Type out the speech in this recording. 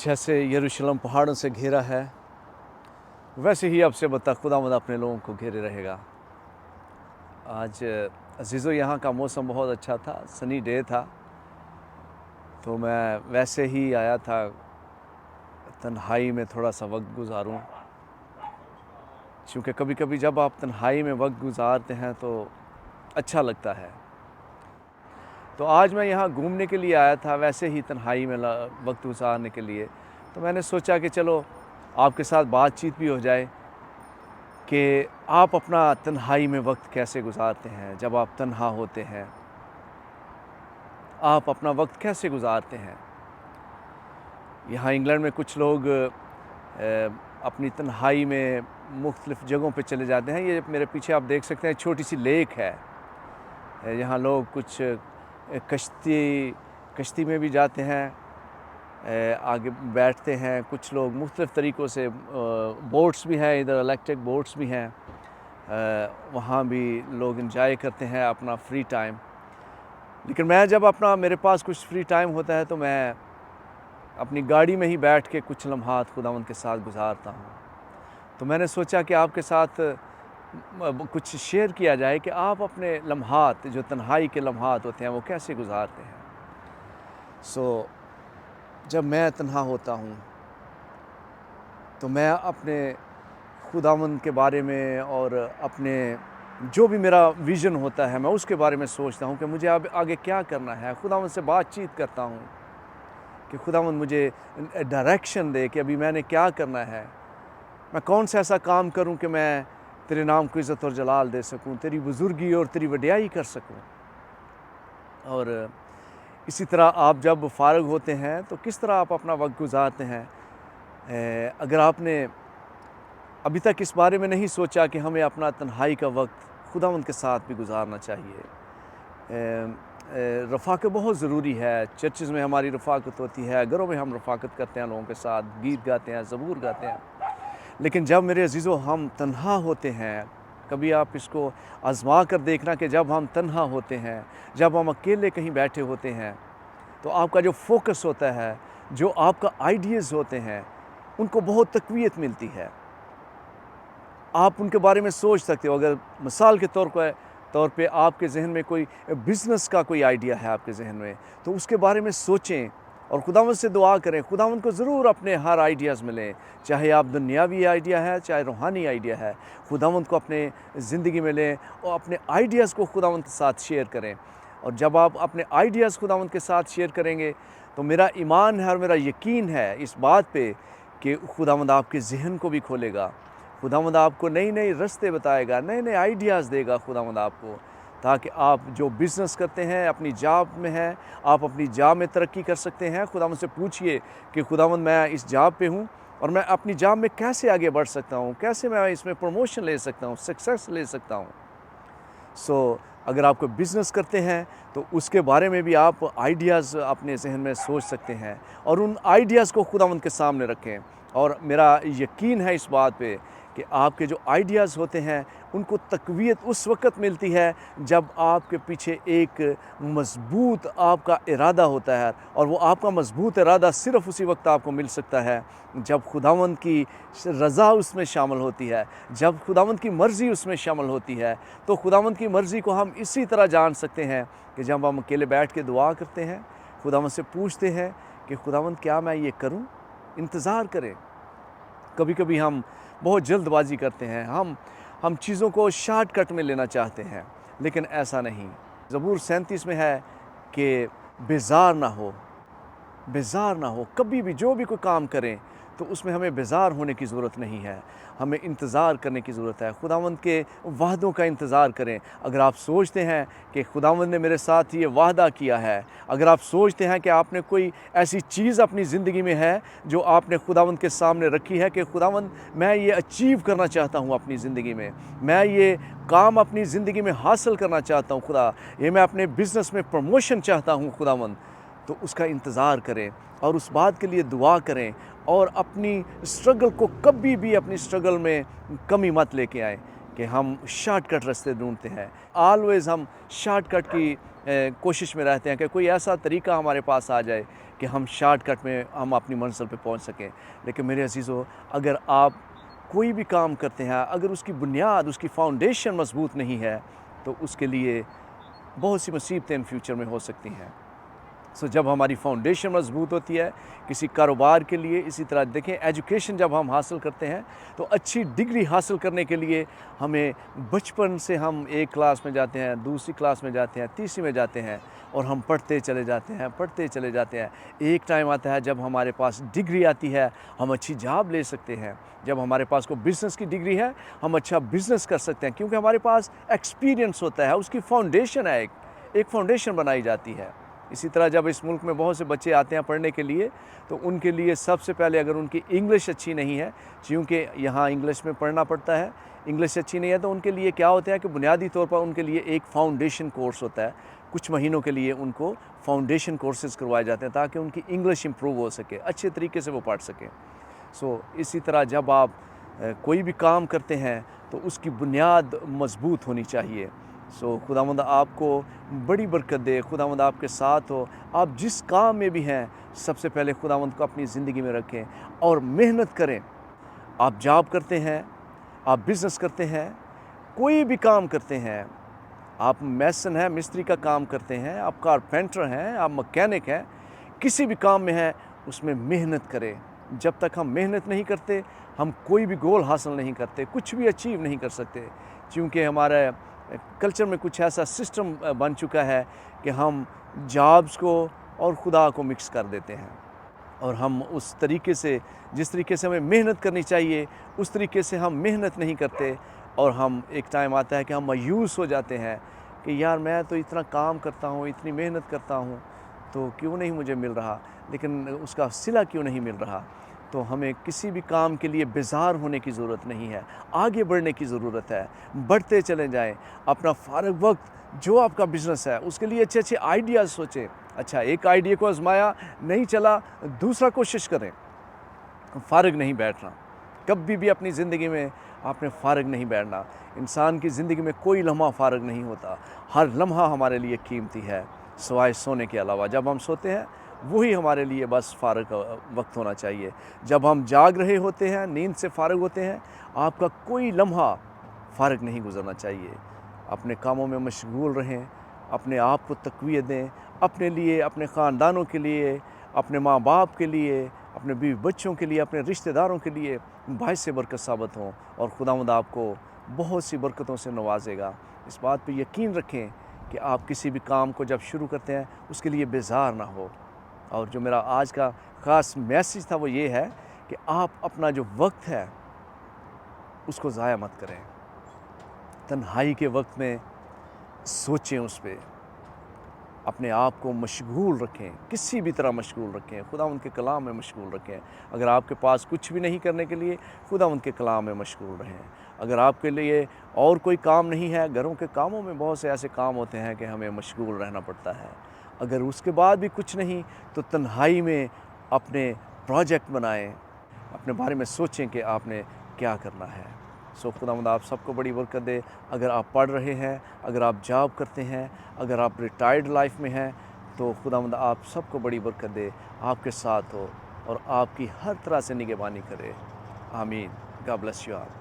जैसे यरूशलेम पहाड़ों से घिरा है, वैसे ही अब से बता खुदावंद अपने लोगों को घेरे रहेगा। आज अजीज़ो यहाँ का मौसम बहुत अच्छा था, सनी डे था, तो मैं वैसे ही आया था तन्हाई में थोड़ा सा वक्त गुजारूं, क्योंकि कभी कभी जब आप तन्हाई में वक्त गुजारते हैं तो अच्छा लगता है। तो आज मैं यहाँ घूमने के लिए आया था, वैसे ही तन्हाई में वक्त गुजारने के लिए। तो मैंने सोचा कि चलो आपके साथ बातचीत भी हो जाए कि आप अपना तन्हाई में वक्त कैसे गुजारते हैं। जब आप तन्हा होते हैं, आप अपना वक्त कैसे गुजारते हैं। यहाँ इंग्लैंड में कुछ लोग अपनी तन्हाई में मुख्तलिफ़ जगहों पे चले जाते हैं। ये मेरे पीछे आप देख सकते हैं, छोटी सी लेक है। यहाँ लोग कुछ कश्ती में भी जाते हैं, आगे बैठते हैं। कुछ लोग मुख्तलिफ़ तरीक़ों से, बोट्स भी हैं इधर, इलेक्ट्रिक बोट्स भी हैं, वहाँ भी लोग इंजॉय करते हैं अपना फ्री टाइम। लेकिन मैं जब मेरे पास कुछ फ्री टाइम होता है तो मैं अपनी गाड़ी में ही बैठ के कुछ लम्हात खुदावंद के साथ गुजारता हूँ। तो मैंने सोचा कि आपके साथ कुछ शेयर किया जाए कि आप अपने लम्हात, जो तन्हाई के लम्हात होते हैं, वो कैसे गुजारते हैं। जब मैं तन्हा होता हूँ तो मैं अपने खुदावंद के बारे में और अपने जो भी मेरा विज़न होता है, मैं उसके बारे में सोचता हूँ कि मुझे अब आगे क्या करना है। खुदावंद से बातचीत करता हूँ कि खुदावंद मुझे डायरेक्शन दे कि अभी मैंने क्या करना है। मैं कौन सा ऐसा काम करूं कि मैं तेरे नाम को इज़्ज़त और जलाल दे सकूं, तेरी बुज़ुर्गी और तेरी वडियाई कर सकूं। और इसी तरह आप जब फ़ारग होते हैं तो किस तरह आप अपना वक्त गुजारते हैं। अगर आपने अभी तक इस बारे में नहीं सोचा कि हमें अपना तन्हाई का वक्त खुदावंद के साथ भी गुजारना चाहिए। रफ़ाकत बहुत ज़रूरी है। चर्चेज़ में हमारी रफ़ाकत होती है, घरों में हम रफ़ाकत करते हैं लोगों के साथ, गीत गाते हैं, ज़बूर गाते हैं। लेकिन जब मेरे अज़ीज़ों हम तन्हा होते हैं, कभी आप इसको आज़मा कर देखना कि जब हम तन्हा होते हैं, जब हम अकेले कहीं बैठे होते हैं, तो आपका जो फ़ोकस होता है, जो आपका आइडियाज़ होते हैं, उनको बहुत तक़वियत मिलती है। आप उनके बारे में सोच सकते हो। अगर मिसाल के तौर पे आपके ज़हन में कोई बिज़नेस का कोई आइडिया है आपके ज़हन में, तो उसके बारे में सोचें और खुदावंद से दुआ करें। खुदावंद को ज़रूर अपने हर आइडियाज़ मिलें, चाहे आप दुनियावी आइडिया है, चाहे रूहानी आइडिया है। खुदावंद को अपने ज़िंदगी में लें और अपने आइडियाज़ को खुदावंद के साथ शेयर करें। और जब आप अपने आइडियाज़ खुदावंद के साथ शेयर करेंगे तो मेरा ईमान है और मेरा यकीन है इस बात पे कि खुदावंद आपके ज़हन को भी खोलेगा। खुदावंद आपको नई-नई रास्ते बताएगा, नए-नए आइडियाज़ देगा खुदावंद आपको, ताकि आप जो बिज़नेस करते हैं, अपनी जॉब में हैं, आप अपनी जॉब में तरक्की कर सकते हैं। खुदावंद से पूछिए कि खुदावंद मैं इस जॉब पे हूँ और मैं अपनी जॉब में कैसे आगे बढ़ सकता हूँ, कैसे मैं इसमें प्रमोशन ले सकता हूँ, सक्सेस ले सकता हूँ। अगर आप कोई बिज़नेस करते हैं तो उसके बारे में भी आप आइडियाज़ अपने ज़हन में सोच सकते हैं और उन आइडियाज़ को खुदावंद के सामने रखें। और मेरा यकीन है इस बात पे कि आपके जो आइडियाज़ होते हैं उनको तक़वियत उस वक़्त मिलती है जब आपके पीछे एक मज़बूत आपका इरादा होता है। और वो आपका मज़बूत इरादा सिर्फ़ उसी वक्त आपको मिल सकता है जब खुदावंद की रज़ा उसमें शामिल होती है, जब खुदावंद की मर्ज़ी उसमें शामिल होती है। तो खुदावंद की मर्ज़ी को हम इसी तरह जान सकते हैं कि जब हम अकेले बैठ के दुआ करते हैं, खुदावंद से पूछते हैं कि खुदावंद क्या मैं ये करूँ। इंतज़ार करें। कभी कभी हम बहुत जल्दबाजी करते हैं, हम चीज़ों को शॉर्टकट में लेना चाहते हैं, लेकिन ऐसा नहीं। ज़बूर 37 में है कि बेज़ार ना हो। कभी भी जो भी कोई काम करें तो उसमें हमें बेज़ार होने की ज़रूरत नहीं है, हमें इंतज़ार करने की ज़रूरत है। खुदावंद के वादों का इंतज़ार करें। अगर आप सोचते हैं कि खुदावंद ने मेरे साथ ये वादा किया है, अगर आप सोचते हैं कि आपने कोई ऐसी चीज़ अपनी ज़िंदगी में है जो आपने खुदावंद के सामने रखी है कि खुदावंद मैं ये अचीव करना चाहता हूँ अपनी ज़िंदगी में, मैं ये काम अपनी ज़िंदगी में हासिल करना चाहता हूँ खुदा, ये मैं अपने बिज़नेस में प्रमोशन चाहता हूँ खुदावंद, तो उसका इंतज़ार करें और उस बात के लिए दुआ करें। और अपनी स्ट्रगल को कभी भी अपनी स्ट्रगल में कमी मत लेके आएँ कि हम शॉर्टकट रास्ते ढूंढते हैं। ऑलवेज़ हम शॉर्टकट की कोशिश में रहते हैं कि कोई ऐसा तरीका हमारे पास आ जाए कि हम शॉर्टकट में हम अपनी मंजिल पे पहुंच सकें। लेकिन मेरे अज़ीज़ों, अगर आप कोई भी काम करते हैं, अगर उसकी बुनियाद, उसकी फाउंडेशन मज़बूत नहीं है, तो उसके लिए बहुत सी मुसीबतें इन फ्यूचर में हो सकती हैं। जब हमारी फाउंडेशन मज़बूत होती है किसी कारोबार के लिए, इसी तरह देखें एजुकेशन जब हम हासिल करते हैं तो अच्छी डिग्री हासिल करने के लिए हमें बचपन से हम एक क्लास में जाते हैं, दूसरी क्लास में जाते हैं, तीसरी में जाते हैं और हम पढ़ते चले जाते हैं, पढ़ते चले जाते हैं। एक टाइम आता है जब हमारे पास डिग्री आती है, हम अच्छी जॉब ले सकते हैं। जब हमारे पास कोई बिज़नेस की डिग्री है, हम अच्छा बिज़नेस कर सकते हैं, क्योंकि हमारे पास एक्सपीरियंस होता है, उसकी फाउंडेशन है, एक फाउंडेशन बनाई जाती है। इसी तरह जब इस मुल्क में बहुत से बच्चे आते हैं पढ़ने के लिए, तो उनके लिए सबसे पहले अगर उनकी इंग्लिश अच्छी नहीं है, क्योंकि यहाँ इंग्लिश में पढ़ना पड़ता है, इंग्लिश अच्छी नहीं है, तो उनके लिए क्या होता है कि बुनियादी तौर पर उनके लिए एक फाउंडेशन कोर्स होता है। कुछ महीनों के लिए उनको फाउंडेशन कोर्सेज़ करवाए जाते हैं ताकि उनकी इंग्लिश इम्प्रूव हो सके, अच्छे तरीके से वो पढ़ सकें। इसी तरह जब आप कोई भी काम करते हैं तो उसकी बुनियाद मज़बूत होनी चाहिए। खुदावंद आपको बड़ी बरकत दे, खुदावंद आपके साथ हो। आप जिस काम में भी हैं, सबसे पहले खुदावंद को अपनी ज़िंदगी में रखें और मेहनत करें। आप जॉब करते हैं, आप बिज़नेस करते हैं, कोई भी काम करते हैं, आप मैसन हैं, मिस्त्री का काम करते हैं, आप कारपेंटर हैं, आप मैकेनिक हैं, किसी भी काम में हैं, उसमें मेहनत करें। जब तक हम मेहनत नहीं करते, हम कोई भी गोल हासिल नहीं करते, कुछ भी अचीव नहीं कर सकते, क्योंकि हमारे कल्चर में कुछ ऐसा सिस्टम बन चुका है कि हम जॉब्स को और खुदा को मिक्स कर देते हैं और हम उस तरीके से, जिस तरीके से हमें मेहनत करनी चाहिए, उस तरीके से हम मेहनत नहीं करते और हम एक टाइम आता है कि हम मायूस हो जाते हैं कि यार मैं तो इतना काम करता हूँ, इतनी मेहनत करता हूँ, तो क्यों नहीं मुझे मिल रहा, लेकिन उसका सिला क्यों नहीं मिल रहा। तो हमें किसी भी काम के लिए बेजार होने की ज़रूरत नहीं है, आगे बढ़ने की ज़रूरत है, बढ़ते चले जाएं। अपना फ़ारग वक्त जो आपका बिज़नेस है उसके लिए अच्छे अच्छे आइडियाज़ सोचें। अच्छा, एक आइडिया को आजमाया, नहीं चला, दूसरा कोशिश करें। फ़ारग नहीं बैठना, कभी भी अपनी ज़िंदगी में आपने फ़ारग नहीं बैठना। इंसान की ज़िंदगी में कोई लम्हा फ़ारग नहीं होता, हर लम्हा हमारे लिए कीमती है, सिवाय सोने के अलावा। जब हम सोते हैं वही हमारे लिए बस फ़ारग वक्त होना चाहिए। जब हम जाग रहे होते हैं, नींद से फ़ारग होते हैं, आपका कोई लम्हा फ़ारग नहीं गुज़रना चाहिए। अपने कामों में मशगूल रहें, अपने आप को तक़वियत दें, अपने लिए, अपने ख़ानदानों के लिए, अपने माँ बाप के लिए, अपने बीवी बच्चों के लिए, अपने रिश्तेदारों के लिए बाइस बरकत साबित हों और खुदावंद आपको बहुत सी बरकतों से नवाजेगा। इस बात पे यकीन रखें कि आप किसी भी काम को जब शुरू करते हैं उसके लिए बेजार ना हो। और जो मेरा आज का ख़ास मैसेज था वो ये है कि आप अपना जो वक्त है उसको ज़ाया मत करें। तन्हाई के वक्त में सोचें उस पे, अपने आप को मशगूल रखें, किसी भी तरह मशगूल रखें, खुदा उनके कलाम में मशगूल रखें। अगर आपके पास कुछ भी नहीं करने के लिए, खुदा उनके कलाम में मशगूल रहें। अगर आपके लिए और कोई काम नहीं है, घरों के कामों में बहुत से ऐसे काम होते हैं कि हमें मशगूल रहना पड़ता है। अगर उसके बाद भी कुछ नहीं, तो तन्हाई में अपने प्रोजेक्ट बनाएं, अपने बारे में सोचें कि आपने क्या करना है। खुदावंद आप सबको बड़ी बरकत दे। अगर आप पढ़ रहे हैं, अगर आप जॉब करते हैं, अगर आप रिटायर्ड लाइफ में हैं, तो खुदावंद आप सबको बड़ी बरकत दे, आपके साथ हो और आपकी हर तरह से निगहबानी करे। आमीन। God bless you all.